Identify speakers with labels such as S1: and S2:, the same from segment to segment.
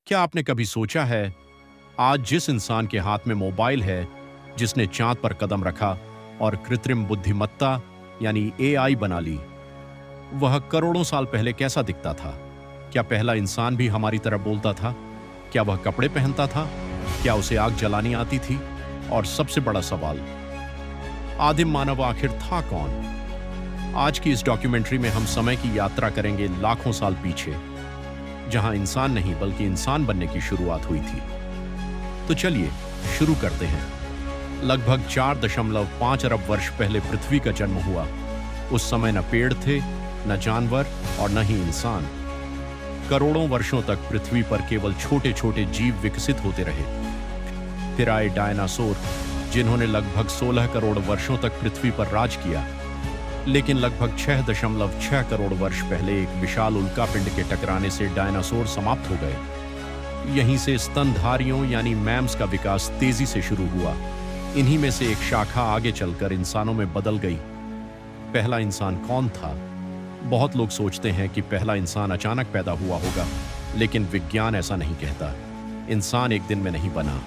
S1: क्या आपने कभी सोचा है, आज जिस इंसान के हाथ में मोबाइल है, जिसने चांद पर कदम रखा और कृत्रिम बुद्धिमत्ता यानी एआई बना ली, वह करोड़ों साल पहले कैसा दिखता था? क्या पहला इंसान भी हमारी तरह बोलता था? क्या वह कपड़े पहनता था? क्या उसे आग जलानी आती थी? और सबसे बड़ा सवाल, आदिम मानव आखिर था कौन? आज की इस डॉक्यूमेंट्री में हम समय की यात्रा करेंगे लाखों साल पीछे, जहां इंसान नहीं बल्कि इंसान बनने की शुरुआत हुई थी। तो चलिए शुरू करते हैं। लगभग 4.5 अरब वर्ष पहले पृथ्वी का जन्म हुआ। उस समय न पेड़ थे, न जानवर और न ही इंसान। करोड़ों वर्षों तक पृथ्वी पर केवल छोटे छोटे जीव विकसित होते रहे। फिर आए डायनासोर, जिन्होंने लगभग 16 करोड़ वर्षों तक पृथ्वी पर राज किया। लेकिन लगभग 6.6 करोड़ वर्ष पहले एक विशाल उल्कापिंड के टकराने से डायनासोर समाप्त हो गए। यहीं से स्तनधारियों यानी मैम्स का विकास तेजी से शुरू हुआ। इन्हीं में से एक शाखा आगे चलकर इंसानों में बदल गई। पहला इंसान कौन था? बहुत लोग सोचते हैं कि पहला इंसान अचानक पैदा हुआ होगा, लेकिन विज्ञान ऐसा नहीं कहता। इंसान एक दिन में नहीं बना,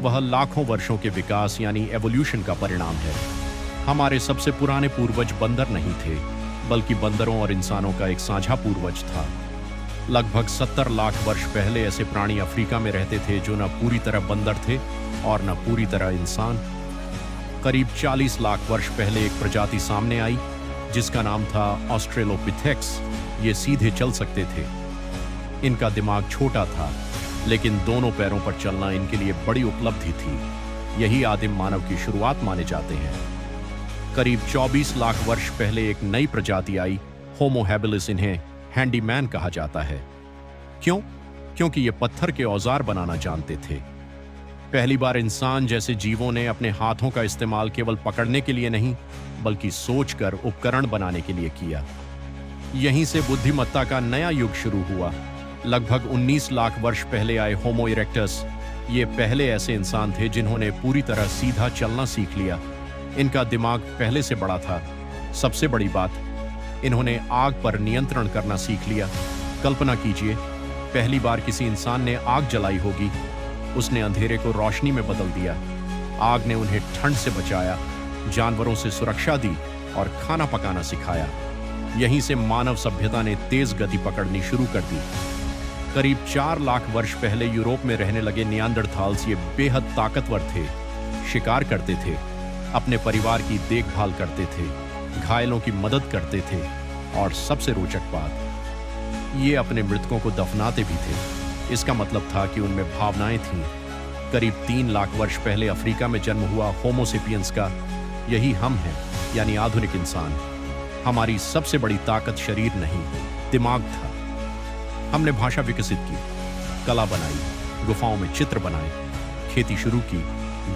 S1: वह लाखों वर्षों के विकास यानी एवोल्यूशन का परिणाम है। हमारे सबसे पुराने पूर्वज बंदर नहीं थे, बल्कि बंदरों और इंसानों का एक साझा पूर्वज था। लगभग 70 लाख वर्ष पहले ऐसे प्राणी अफ्रीका में रहते थे जो न पूरी तरह बंदर थे और न पूरी तरह इंसान। करीब 40 लाख वर्ष पहले एक प्रजाति सामने आई जिसका नाम था ऑस्ट्रेलोपिथेक्स। ये सीधे चल सकते थे। इनका दिमाग छोटा था, लेकिन दोनों पैरों पर चलना इनके लिए बड़ी उपलब्धि थी। यही आदिम मानव की शुरुआत माने जाते हैं। करीब 24 लाख वर्ष पहले एक नई प्रजाति आई, होमो हैबिलिस। इन्हें हैंडीमैन कहा जाता है। क्यों? क्योंकि ये पत्थर के औजार बनाना जानते थे। पहली बार इंसान जैसे जीवों ने अपने हाथों का इस्तेमाल केवल पकड़ने के लिए नहीं, बल्कि सोचकर उपकरण बनाने के लिए किया। यहीं से बुद्धिमत्ता का नया युग शुरू हुआ। लगभग 19 लाख वर्ष पहले आए होमो इरेक्टस। ये पहले ऐसे इंसान थे जिन्होंने पूरी तरह सीधा चलना सीख लिया। इनका दिमाग पहले से बड़ा था। सबसे बड़ी बात, इन्होंने आग पर नियंत्रण करना सीख लिया। कल्पना कीजिए, पहली बार किसी इंसान ने आग जलाई होगी। उसने अंधेरे को रोशनी में बदल दिया। आग ने उन्हें ठंड से बचाया, जानवरों से सुरक्षा दी और खाना पकाना सिखाया। यहीं से मानव सभ्यता ने तेज गति पकड़नी शुरू कर दी। करीब 4 लाख वर्ष पहले यूरोप में रहने लगे नियांडरथाल्स। ये बेहद ताकतवर थे, शिकार करते थे, अपने परिवार की देखभाल करते थे, घायलों की मदद करते थे और सबसे रोचक बात, ये अपने मृतकों को दफनाते भी थे। इसका मतलब था कि उनमें भावनाएं थीं। करीब 3 लाख वर्ष पहले अफ्रीका में जन्म हुआ होमो सेपियंस का, यही हम हैं, यानी आधुनिक इंसान। हमारी सबसे बड़ी ताकत शरीर नहीं, दिमाग था। हमने भाषा विकसित की, कला बनाई, गुफाओं में चित्र बनाए, खेती शुरू की,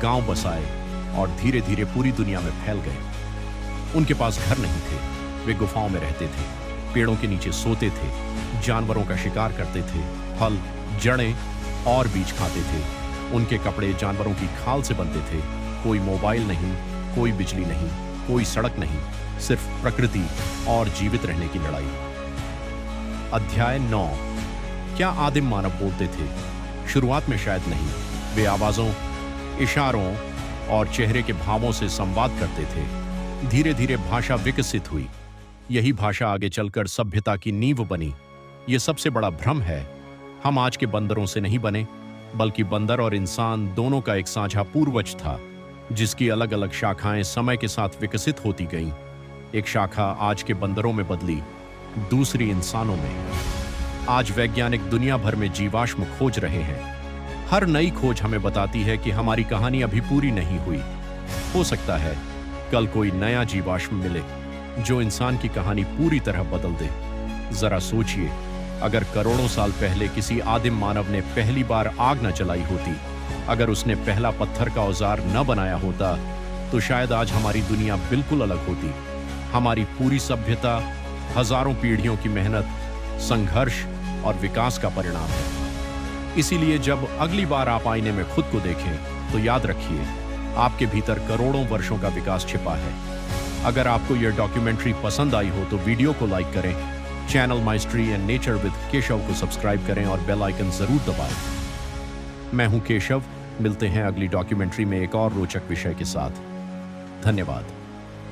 S1: गांव बसाए और धीरे धीरे पूरी दुनिया में फैल गए। उनके पास घर नहीं थे, वे गुफाओं में रहते थे, पेड़ों के नीचे सोते थे, जानवरों का शिकार करते थे, फल, जड़ें और बीज खाते थे। उनके कपड़े जानवरों की खाल से बनते थे। कोई मोबाइल नहीं, कोई बिजली नहीं, कोई सड़क नहीं, सिर्फ प्रकृति और जीवित रहने की लड़ाई। अध्याय 9। क्या आदिम मानव बोलते थे? शुरुआत में शायद नहीं। वे आवाजों, इशारों और चेहरे के भावों से संवाद करते थे। धीरे धीरे भाषा विकसित हुई। यही भाषा आगे चलकर सभ्यता की नींव बनी। यह सबसे बड़ा भ्रम है। हम आज के बंदरों से नहीं बने, बल्कि बंदर और इंसान दोनों का एक साझा पूर्वज था, जिसकी अलग अलग शाखाएं समय के साथ विकसित होती गईं। एक शाखा आज के बंदरों में बदली, दूसरी इंसानों में। आज वैज्ञानिक दुनिया भर में जीवाश्म खोज रहे हैं। हर नई खोज हमें बताती है कि हमारी कहानी अभी पूरी नहीं हुई। हो सकता है कल कोई नया जीवाश्म मिले जो इंसान की कहानी पूरी तरह बदल दे। जरा सोचिए, अगर करोड़ों साल पहले किसी आदिम मानव ने पहली बार आग न जलाई होती, अगर उसने पहला पत्थर का औजार न बनाया होता, तो शायद आज हमारी दुनिया बिल्कुल अलग होती। हमारी पूरी सभ्यता हजारों पीढ़ियों की मेहनत, संघर्ष और विकास का परिणाम है। इसीलिए जब अगली बार आप आईने में खुद को देखें, तो याद रखिए, आपके भीतर करोड़ों वर्षों का विकास छिपा है। अगर आपको यह डॉक्यूमेंट्री पसंद आई हो तो वीडियो को लाइक करें, channel mystery and nature with Keshav को सब्सक्राइब करें और बेल आइकन जरूर दबाएं। मैं हूं केशव, मिलते हैं अगली डॉक्यूमेंट्री में एक और रोचक विषय के साथ। धन्यवाद।